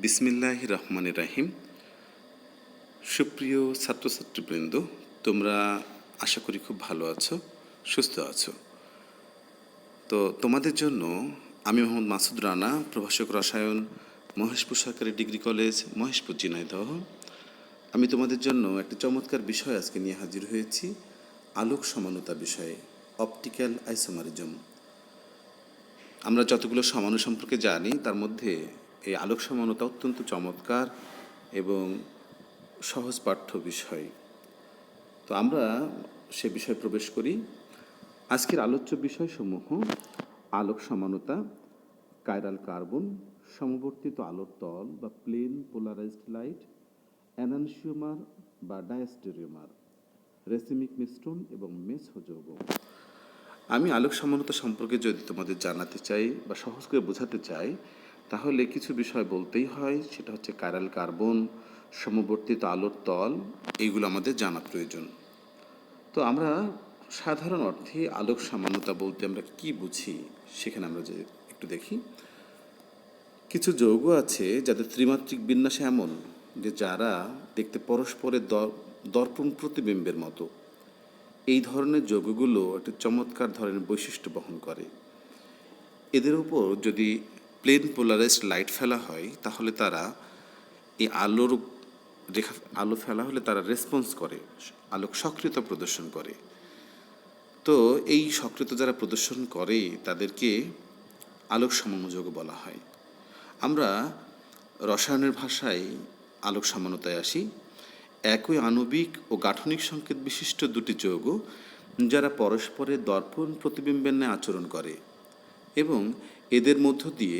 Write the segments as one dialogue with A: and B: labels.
A: বিসমিল্লাহির রহমানির রাহিম। সুপ্রিয় ছাত্রছাত্রীবৃন্দ, তোমরা আশা করি খুব ভালো আছো, সুস্থ আছো। তো তোমাদের জন্য আমি মোহাম্মদ মাসুদ রানা, প্রভাষক রসায়ন, মহেশপুর সরকারি ডিগ্রি কলেজ, মহেশপুর ঝিনাইদহ। আমি তোমাদের জন্য একটি চমৎকার বিষয় আজকে নিয়ে হাজির হয়েছি, আলোক সমানতা বিষয়ে, অপটিক্যাল আইসোমারিজম। আমরা যতগুলো সমাণু সম্পর্কে জানি তার মধ্যে এই আলোক সমানতা অত্যন্ত চমৎকার এবং সহজ পাঠ্য বিষয়। তো আমরা সে বিষয়ে প্রবেশ করি। আজকের আলোচ্য বিষয়সমূহ: আলোক সমানতা, কাইরাল কার্বন, সমবর্তিত আলোর তল বা প্লেন পোলারাইজড লাইট, অ্যানানসিওমার বা ডায়াস্টেরিওমার, রেসিমিক মিশ্রণ এবং মেসো যৌগ। আমি আলোক সমানতা সম্পর্কে যদি তোমাদের জানাতে চাই বা সহজ করে বোঝাতে চাই, তাহলে কিছু বিষয় বলতেই হয়। সেটা হচ্ছে কাইরাল কার্বন, সমবর্তিত আলোর তল, এইগুলো আমাদের জানা প্রয়োজন। তো আমরা সাধারণ অর্থে আলোক সমানতা বলতে আমরা কি বুঝি, সেখানে আমরা যে একটু দেখি। কিছু যৌগ আছে যাদের ত্রিমাত্রিক বিন্যাস এমন যে যারা দেখতে পরস্পরের দর্পণ প্রতিবিম্বের মতো। এই ধরনের যৌগগুলো একটা চমৎকার ধরনের বৈশিষ্ট্য বহন করে। এদের উপর যদি প্লেন পোলারাইজড লাইট ফেলা হয়, তাহলে তারা এই আলো ফেলা হলে তারা রেসপন্স করে, আলোক সক্রিয়তা প্রদর্শন করে। তো এই সক্রিয়তা যারা প্রদর্শন করে তাদেরকে আলোক সমাণু যৌগ বলা হয়। আমরা রসায়নের ভাষায় আলোক সমানতায় আসি। একই আণবিক ও গাঠনিক সংকেত বিশিষ্ট দুটি যৌগ যারা পরস্পরের দর্পণ প্রতিবিম্বের ন্যায় আচরণ করে এবং এদের মধ্য দিয়ে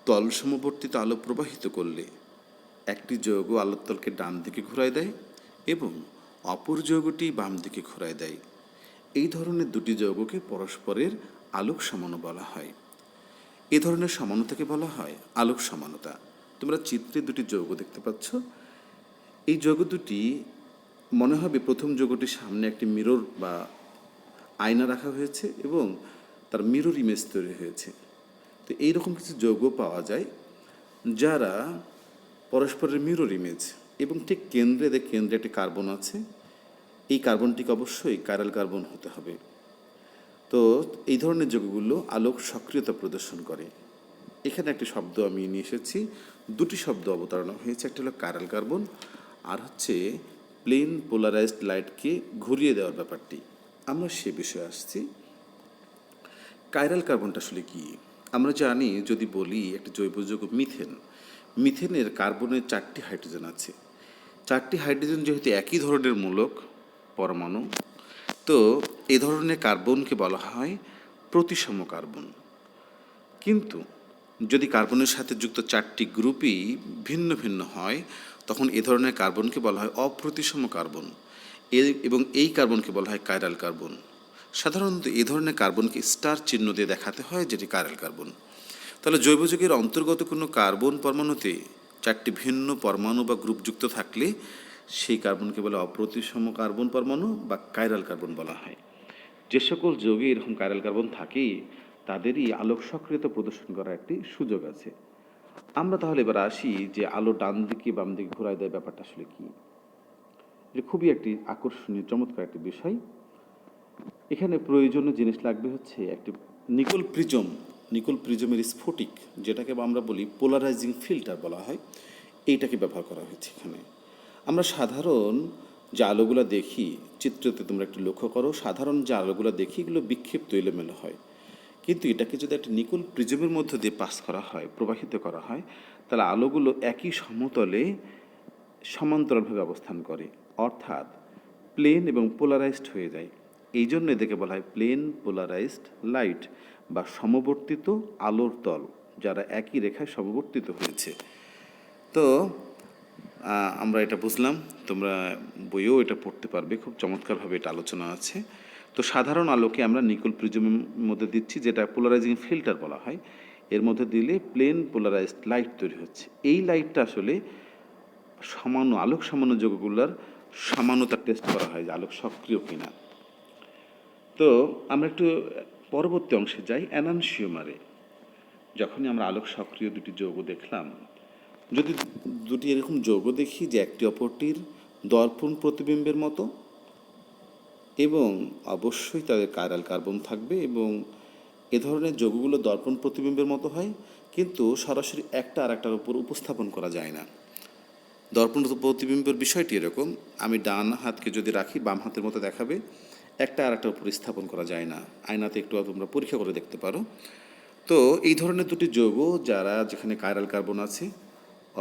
A: তল সমবর্তিত আলো প্রবাহিত করলে একটি যৌগ আলোর তলকে ডান দিকে ঘুরায় দেয় এবং অপর যৌগটি বাম দিকে ঘুরায় দেয়। এই ধরনের দুটি যৌগকে পরস্পরের আলোক সমাণু বলা হয়। এ ধরনের সমানতাকে বলা হয় আলোক সমানতা। তোমরা চিত্রে দুটি যৌগ দেখতে পাচ্ছ। এই যৌগ দুটি মনে হবে প্রথম যৌগটির সামনে একটি মিরর বা আয়না রাখা হয়েছে এবং তার মিরর ইমেজ তৈরি হয়েছে। তো এইরকম কিছু যৌগ পাওয়া যায় যারা পরস্পরের মিরর ইমেজ, এবং ঠিক কেন্দ্রে একটি কার্বন আছে। এই কার্বনটিকে অবশ্যই কাইরাল কার্বন হতে হবে। তো এই ধরনের যৌগগুলো আলোক সক্রিয়তা প্রদর্শন করে। এখানে একটি শব্দ আমি নিয়ে এসেছি, দুটি শব্দ অবতারণা হয়েছে। একটা হলো কাইরাল কার্বন, আর হচ্ছে প্লেন পোলারাইজড লাইটকে ঘুরিয়ে দেওয়ার ব্যাপারটি। আমরা সে বিষয়ে আসছি। কাইরাল কার্বনটা আসলে কি? আমরা জানি, যদি বলি একটা জৈব যৌগ মিথেনের কার্বনের 4টি হাইড্রোজেন আছে। 4টি হাইড্রোজেন যেহেতু একই ধরনের মূলক পরমাণু, তো এ ধরনের কার্বনকে বলা হয় প্রতিসম কার্বন। কিন্তু যদি কার্বনের সাথে যুক্ত 4টি গ্রুপই ভিন্ন ভিন্ন হয়, তখন এ ধরনের কার্বনকে বলা হয় অপ্রতিসম কার্বন, এবং এই কার্বনকে বলা হয় কাইরাল কার্বন। সাধারণত এ ধরনের কার্বনকে স্টার চিহ্ন দিয়ে দেখাতে হয়, যেটি কাইরাল কার্বন। তাহলে জৈব যৌগের অন্তর্গত কোনো কার্বন পরমাণুতে 4টি ভিন্ন পরমাণু বা গ্রুপ যুক্ত থাকলে সেই কার্বনকে বলে অপ্রতিসম কার্বন পরমাণু বা কাইরাল কার্বন বলা হয়। যে সকল যৌগে এরকম কাইরাল কার্বন থাকে, তাদেরই আলোক সক্রিয়তা প্রদর্শন করার একটি সুযোগ আছে। আমরা তাহলে এবার আসি যে আলো ডান দিকে বাম দিকে ঘোরায় দেয় ব্যাপারটা আসলে কি। এটা খুবই একটি আকর্ষণীয় চমৎকার একটি বিষয়। এখানে প্রয়োজনীয় জিনিস লাগবে হচ্ছে একটি নিকল প্রিজমের স্ফটিক, যেটাকে আমরা বলি পোলারাইজিং ফিল্টার বলা হয়, এইটাকে ব্যবহার করা হয়েছে এখানে। আমরা সাধারণ যে আলোগুলো দেখি, চিত্রতে তোমরা একটু লক্ষ্য করো, সাধারণ যে আলোগুলো দেখি এগুলো বিক্ষিপ্ত এলোমেলো হয়। কিন্তু এটাকে যদি একটা নিকল প্রিজমের মধ্য দিয়ে পাস করা হয়, প্রবাহিত করা হয়, তাহলে আলোগুলো একই সমতলে সমান্তরালভাবে অবস্থান করে, অর্থাৎ প্লেন এবং পোলারাইজড হয়ে যায়। এই জন্য এদেরকে বলা হয় প্লেন পোলারাইজড লাইট বা সমবর্তিত আলোর তল, যারা একই রেখায় সমবর্তিত হয়েছে। তো আমরা এটা বুঝলাম, তোমরা বইয়েও এটা পড়তে পারবে, খুব চমৎকারভাবে এটা আলোচনা আছে। তো সাধারণ আলোকে আমরা নিকল প্রিজমের মধ্যে দিচ্ছি, যেটা পোলারাইজিং ফিল্টার বলা হয়। এর মধ্যে দিলে প্লেন পোলারাইজড লাইট তৈরি হচ্ছে। এই লাইটটা আসলে আলোক সামান্য যৌগগুলোর সামান্যতা টেস্ট করা হয় যে আলোক সক্রিয় কিনা। তো আমরা একটু পরবর্তী অংশে যাই, অ্যানানসিওমারে। যখনই আমরা আলোক সক্রিয় দুটি যৌগ দেখলাম, যদি দুটি এরকম যৌগ দেখি যে একটি অপরটির দর্পণ প্রতিবিম্বের মতো, এবং অবশ্যই তাদের কাইরাল কার্বন থাকবে, এবং এ ধরনের যৌগগুলো দর্পণ প্রতিবিম্বের মতো হয়, কিন্তু সরাসরি একটা আর একটার উপর উপস্থাপন করা যায় না। দর্পণ প্রতিবিম্বের বিষয়টি এরকম, আমি ডান হাতকে যদি রাখি বাম হাতের মতো দেখাবে, একটা আর একটার উপর স্থাপন করা যায় না। আয়নাতে একটু তোমরা পরীক্ষা করে দেখতে পারো। তো এই ধরনের দুটি যৌগ যেখানে কাইরাল কার্বন আছে,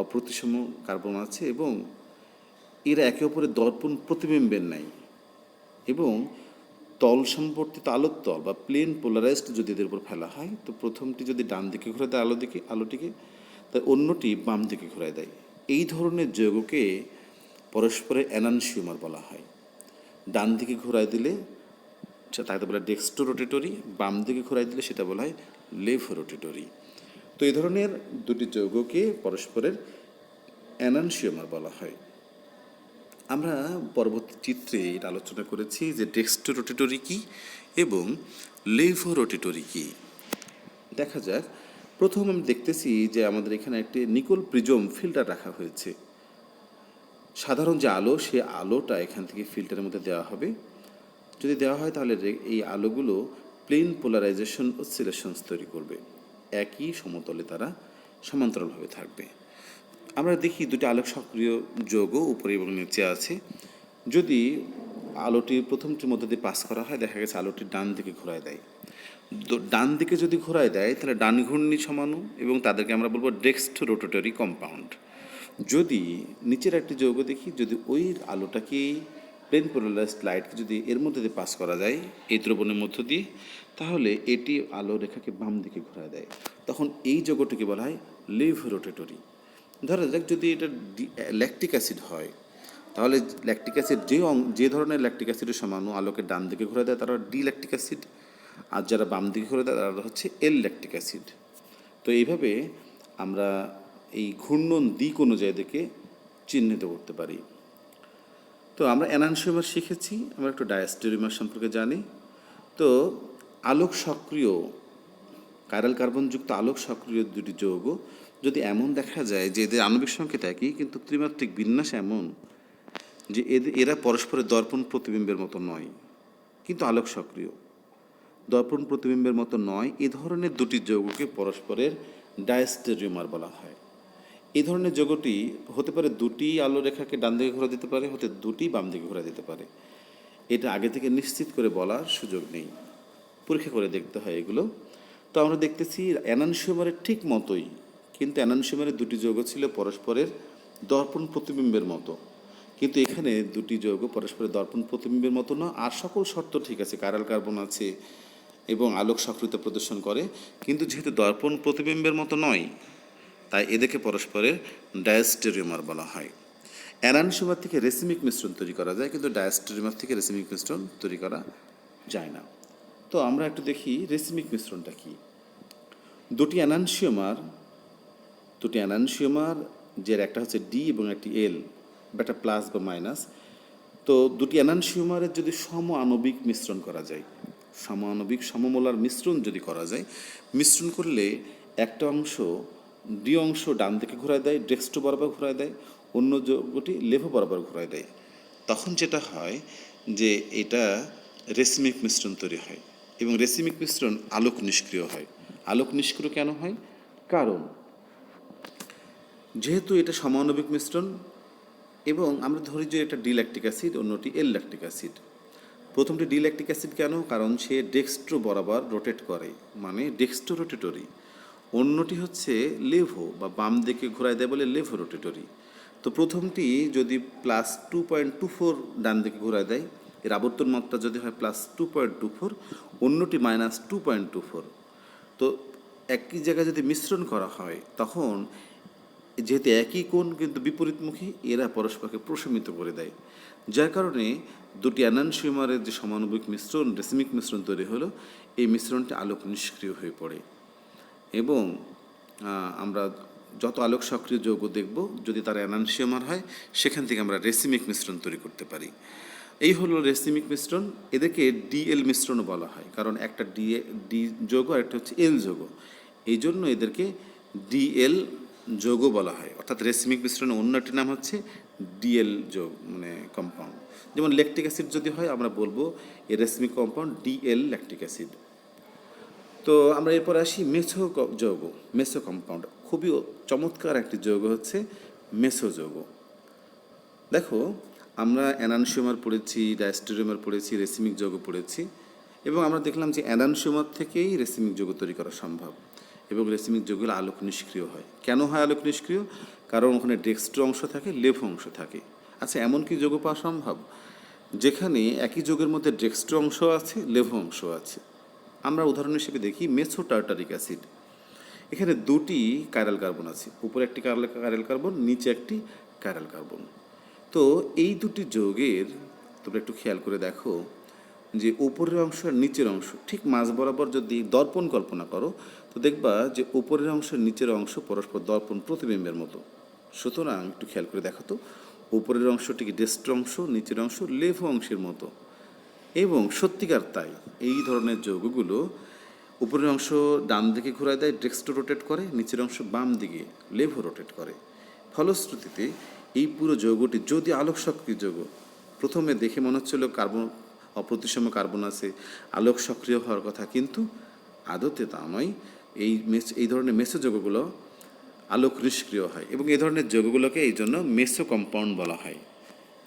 A: অপ্রতিসম কার্বন আছে, এবং এরা একে অপরের দর্পণ প্রতিবিম্বের নাই, এবং তল সম্পর্কিত আলোর তল বা প্লেন পোলারাইজড যদি এদের উপর ফেলা হয়, তো প্রথমটি যদি ডান দিকে ঘুরে দেয় আলোটিকে, তাই অন্যটি বাম দিকে ঘুরায় দেয়। এই ধরনের যৌগকে পরস্পরের এনানসিওমার বলা হয়। ডান দিকে ঘোরায় দিলে তাকে বলা হয় ডেক্সট্রো রোটেটরি, বাম দিকে ঘোরায় দিলে সেটা বলা হয় লেভো রোটেটরি। তো এই ধরনের দুটি যৌগকে পরস্পরের এনানসিওমার বলা হয়। আমরা পরবর্তী চিত্রে এটা আলোচনা করেছি যে ডেক্সট্রো রোটেটরি কী এবং লেভো রোটেটরি কী। দেখা যাক, প্রথম আমি দেখতেছি যে আমাদের এখানে একটি নিকল প্রিজম ফিল্টার রাখা হয়েছে। সাধারণ যে আলো, সে আলোটা এখান থেকে ফিল্টারের মধ্যে দেওয়া হবে। যদি দেওয়া হয় তাহলে এই আলোগুলো প্লেন পোলারাইজেশন অসিলেশনস তৈরি করবে, একই সমতলে তারা সমান্তরালভাবে থাকবে। আমরা দেখি দুটি আলোক সক্রিয় যৌগ উপরে এবং নিচে আছে। যদি আলোটি প্রথমটির মধ্যে দিয়ে পাস করা হয়, দেখা গেছে আলোটি ডান দিকে ঘোরায় দেয়। ডান দিকে যদি ঘোরায় দেয় তাহলে ডান ঘূর্ণি সমাণু, এবং তাদেরকে আমরা বলবো ডেক্সট্রো রোটেটরি কম্পাউন্ড। যদি নিচের একটি যৌগ দেখি, যদি ওই আলোটাকে প্লেন পোলারাইজড লাইটকে যদি এর মধ্যে দিয়ে পাস করা যায় এই দ্রবণের মধ্য দিয়ে, তাহলে এটি আলো রেখাকে বাম দিকে ঘোরায় দেয়। তখন এই যৌগটিকে বলা হয় লেভো রোটেটরি। ধরা যাক যদি এটা ল্যাকটিক অ্যাসিড হয়, তাহলে ল্যাকটিক অ্যাসিড যে ধরনের ল্যাকটিক অ্যাসিডের সমাণু আলোকে ডান দিকে ঘুরে দেয় তারা ডি ল্যাকটিক অ্যাসিড, আর যারা বাম দিকে ঘুরে দেয় তারা হচ্ছে এল ল্যাকটিক অ্যাসিড। তো এইভাবে আমরা এই ঘূর্ণন দিক অনুযায়ী দেখে চিহ্নিত করতে পারি। তো আমরা এনানসিওমার শিখেছি, আমরা একটু ডায়াস্টেরিওমার সম্পর্কে জানি। তো আলোক সক্রিয় কাইরাল কার্বনযুক্ত আলোক সক্রিয় দুটি যৌগ যদি এমন দেখা যায় যে এদের আণবিক সংকেত একই, কিন্তু ত্রিমাত্রিক বিন্যাস এমন যে এরা পরস্পরের দর্পণ প্রতিবিম্বের মতো নয়, কিন্তু আলোক সক্রিয়। দর্পণ প্রতিবিম্বের মতো নয়, এ ধরনের দুটি যৌগকে পরস্পরের ডায়াস্টেরিওমার বলা হয়। এই ধরনের যৌগটি হতে পারে দুটি আলো রেখাকে ডান দিকে ঘোরা দিতে পারে, হতে দুটি বাম দিকে ঘোরা দিতে পারে। এটা আগে থেকে নিশ্চিত করে বলার সুযোগ নেই, পরীক্ষা করে দেখতে হয় এগুলো। তো আমরা দেখতেছি এনানসিওমারের ঠিক মতোই, কিন্তু এনানসিওমারের দুটি যৌগ ছিল পরস্পরের দর্পণ প্রতিবিম্বের মতো, কিন্তু এখানে দুটি যৌগ পরস্পরের দর্পণ প্রতিবিম্বের মতো না। আর সকল শর্ত ঠিক আছে, কাইরাল কার্বন আছে এবং আলোক সক্রিয়তা প্রদর্শন করে, কিন্তু যেহেতু দর্পণ প্রতিবিম্বের মতো নয়, তাই এদেরকে পরস্পরের ডায়াস্টেরিওমার বলা হয়। এনানসিওমার থেকে রেসিমিক মিশ্রণ তৈরি করা যায়, কিন্তু ডায়াস্টেরিওমার থেকে রেসিমিক মিশ্রণ তৈরি করা যায় না। তো আমরা একটু দেখি রেসিমিক মিশ্রণটা কি। দুটি এনানসিওমার যে একটা হচ্ছে ডি এবং একটি এল, একটা প্লাস বা মাইনাস। তো দুটি এনানসিওমারের যদি সম আণবিক মিশ্রণ করা যায়, সমমোলার মিশ্রণ যদি করা যায়, মিশ্রণ করলে একটা অংশ ডি অংশ ডান দিকে ঘোরায় দেয়, ডেক্সট্রো বরাবর ঘোরায় দেয়, অন্য যৌগটি লেভো বরাবর ঘোরায় দেয়। তখন যেটা হয় যে এটা রেসিমিক মিশ্রণ তৈরি হয়, এবং রেসিমিক মিশ্রণ আলোক নিষ্ক্রিয় হয়। আলোক নিষ্ক্রিয় কেন হয়? কারণ যেহেতু এটা সমাণবিক মিশ্রণ, এবং আমরা ধরি যে এটা ডি ল্যাকটিক অ্যাসিড, অন্যটি এল ল্যাকটিক অ্যাসিড। প্রথমটি ডি ল্যাকটিক অ্যাসিড কেন? কারণ সে ডেক্সট্রো বরাবর রোটেট করে, মানে ডেক্সট্রো রোটেটরি। অন্যটি হচ্ছে লেভো বা বাম দিকে ঘোরায় দেয় বলে লেভো রোটেটরি। তো প্রথমটি যদি +2.24 ডান দিকে ঘোরায় দেয়, এর আবর্তন মাত্রা যদি হয় +2.24, অন্যটি -2.24। তো একই জায়গায় যদি মিশ্রণ করা হয়, তখন যেহেতু একই কোণ কিন্তু বিপরীতমুখী, এরা পরস্পরকে প্রশমিত করে দেয়, যার কারণে দুটি এনানসিওমারের যে সমাণবিক মিশ্রণ, রেসিমিক মিশ্রণ তৈরি হলো, এই মিশ্রণটি আলোক নিষ্ক্রিয় হয়ে পড়ে। এবং আমরা যত আলোক সক্রিয় যৌগ দেখব, যদি তারা এনানসিওমার হয়, সেখান থেকে আমরা রেসিমিক মিশ্রণ তৈরি করতে পারি। এই হলো রেসিমিক মিশ্রণ। এদেরকে ডিএল মিশ্রণও বলা হয়, কারণ একটা ডি যৌগ আর একটা হচ্ছে এল যৌগ, এই জন্য এদেরকে ডিএল যৌগ বলা হয়, অর্থাৎ রেসিমিক মিশ্রণের অন্য একটি নাম হচ্ছে ডিএল যৌগ, মানে কম্পাউন্ড। যেমন ল্যাকটিক অ্যাসিড যদি হয় আমরা বলবো এর racemic compound DL lactic acid. তো আমরা এরপর আসি যৌগ, মেসো কম্পাউন্ড। খুবই চমৎকার একটি যৌগ হচ্ছে মেসো যৌগ। দেখো, আমরা অ্যানানসিওমার পড়েছি, ডায়াস্টেরিওমার পড়েছি, রেসিমিক যৌগ পড়েছি, এবং আমরা দেখলাম যে অ্যানানসিওমার থেকেই রেসিমিক যৌগ তৈরি করা সম্ভব, এবং রেসিমিক যৌগগুলো আলোক নিষ্ক্রিয় হয়। কেন হয় আলোক নিষ্ক্রিয়? কারণ ওখানে ডেক্সট্রো অংশ থাকে, লেভো অংশ থাকে। আচ্ছা, এমন কি যৌগ পাওয়া সম্ভব যেখানে একই যৌগের মধ্যে ডেক্সট্রো অংশ আছে, লেভো অংশ আছে? আমরা উদাহরণ হিসেবে দেখি মেসো টার্টারিক অ্যাসিড। এখানে দুটি কাইরাল কার্বন আছে, উপরে একটি কাইরাল কার্বন, নিচে একটি কাইরাল কার্বন। তো এই দুটি যৌগের তোমরা একটু খেয়াল করে দেখো যে উপরের অংশ আর নিচের অংশ ঠিক মাঝ বরাবর যদি দর্পণ কল্পনা করো, তো দেখবা যে উপরের অংশ নিচের অংশ পরস্পর দর্পণ প্রতিবিম্বের মতো। সুতরাং একটু খেয়াল করে দেখো তো, উপরের অংশটি ডেস্ট্রো অংশ, নিচের অংশ লেভো অংশের মতো। এবং সত্যিকার তাই, এই ধরনের যৌগগুলো উপরের অংশ ডান দিকে ঘুরায় দেয়, ডেক্সট্রো রোটেট করে, নিচের অংশ বাম দিকে লেভো রোটেট করে। ফলশ্রুতিতে এই পুরো যৌগটি যদি আলোক সক্রিয় যৌগ, প্রথমে দেখে মনে হচ্ছিল কার্বন, অপ্রতিসম কার্বন আছে, আলোক সক্রিয় হওয়ার কথা, কিন্তু আদতে তা নয়। এই ধরনের মেসো যৌগগুলো আলোক নিষ্ক্রিয় হয়, এবং এই ধরনের যৌগগুলোকে এই জন্য মেসো কম্পাউন্ড বলা হয়,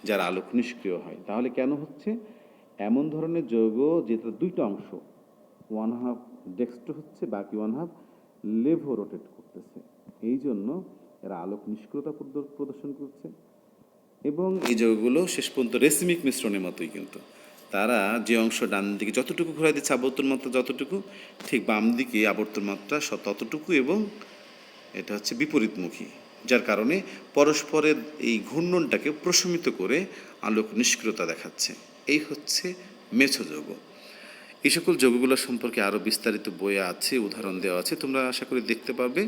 A: যারা আলোক নিষ্ক্রিয় হয়। তাহলে কেন হচ্ছে? এমন ধরনের যৌগ যেটা দুইটা অংশ, ওয়ান হাফ ডেক্সট্রো হচ্ছে, বাকি ওয়ান হাফ লেভো রোটেট করতেছে, এই জন্য এরা আলোক নিষ্ক্রিয়তা প্রদর্শন করছে। এবং এই যৌগগুলো শেষ পর্যন্ত রেসিমিক মিশ্রণের মতোই, কিন্তু তারা যে অংশ ডান দিকে যতটুকু ঘুরাই দিচ্ছে আবর্তন মাত্রা যতটুকু, ঠিক বাম দিকে আবর্তন মাত্রা ততটুকু, এবং এটা হচ্ছে বিপরীতমুখী, যার কারণে পরস্পরের এই ঘূর্ণনটাকে প্রশমিত করে আলোক নিষ্ক্রিয়তা দেখাচ্ছে। এই হচ্ছে মেসো যৌগ। এই সকল যৌগগুলো সম্পর্কে আরও বিস্তারিত বই আছে, উদাহরণ দেওয়া আছে, তোমরা আশা করি দেখতে পাবে।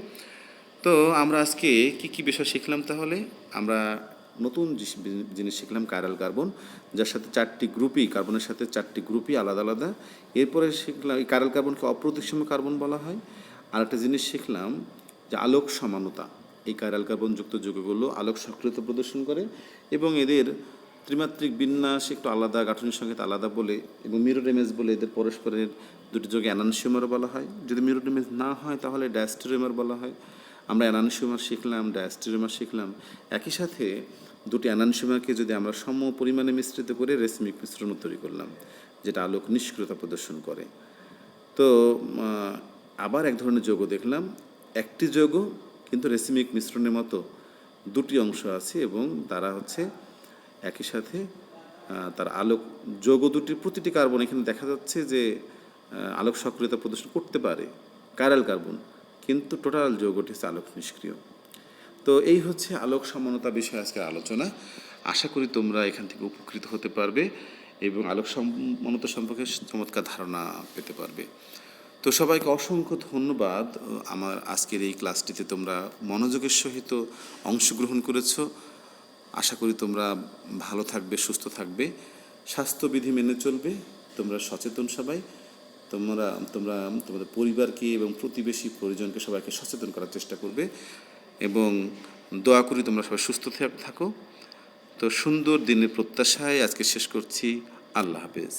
A: তো আমরা আজকে কি কি বিষয় শিখলাম? তাহলে আমরা নতুন জিনিস শিখলাম কাইরাল কার্বন, যার সাথে চারটি গ্রুপই, কার্বনের সাথে চারটি গ্রুপই আলাদা আলাদা। এরপরে শিখলাম এই কাইরাল কার্বনকে অপ্রতিসম কার্বন বলা হয়। আর একটা জিনিস শিখলাম যে আলোক সমানতা, এই কাইরাল কার্বনযুক্ত যৌগগুলো আলোক সক্রিয়তা প্রদর্শন করে, এবং এদের ত্রিমাত্রিক বিন্যাস একটু আলাদা, গাঠনিক সংকেত আলাদা বলে, এবং মিরর ইমেজ বলে এদের পরস্পরের দুটি যৌগে অ্যানানসিওমার বলা হয়। যদি মিরর ইমেজ না হয় তাহলে ডায়াস্টেরিওমার বলা হয়। আমরা অ্যানানসিওমার শিখলাম, ডায়াস্টেরিওমার শিখলাম। একই সাথে দুটি অ্যানানসিওমারকে যদি আমরা সম পরিমাণে মিশ্রিত করে রেসিমিক মিশ্রণ তৈরি করলাম, যেটা আলোক নিষ্ক্রিয়তা প্রদর্শন করে। তো আবার এক ধরনের যৌগ দেখলাম, একটি যৌগ কিন্তু রেসিমিক মিশ্রণের মতো দুটি অংশ আছে, এবং তারা হচ্ছে একই সাথে তার আলোক যৌগ দুটির প্রতিটি কার্বন এখানে দেখা যাচ্ছে যে আলোক সক্রিয়তা প্রদর্শন করতে পারে, কাইরাল কার্বন, কিন্তু টোটাল যৌগটি হচ্ছে আলোক নিষ্ক্রিয়। তো এই হচ্ছে আলোক সমানতা বিষয়ে আজকের আলোচনা। আশা করি তোমরা এখান থেকে উপকৃত হতে পারবে এবং আলোক সমানতা সম্পর্কে চমৎকার ধারণা পেতে পারবে। তো সবাইকে অসংখ্য ধন্যবাদ। আমার আজকের এই ক্লাসটিতে তোমরা মনোযোগের সহিত অংশগ্রহণ করেছো। আশা করি তোমরা ভালো থাকবে, সুস্থ থাকবে, স্বাস্থ্যবিধি মেনে চলবে, তোমরা সচেতন সবাই। তোমাদের পরিবারকে এবং প্রতিবেশী পরিজনকে সবাইকে সচেতন করার চেষ্টা করবে, এবং দোয়া করি তোমরা সবাই সুস্থ থাকো। তো সুন্দর দিনের প্রত্যাশায় আজকে শেষ করছি। আল্লাহ হাফেজ।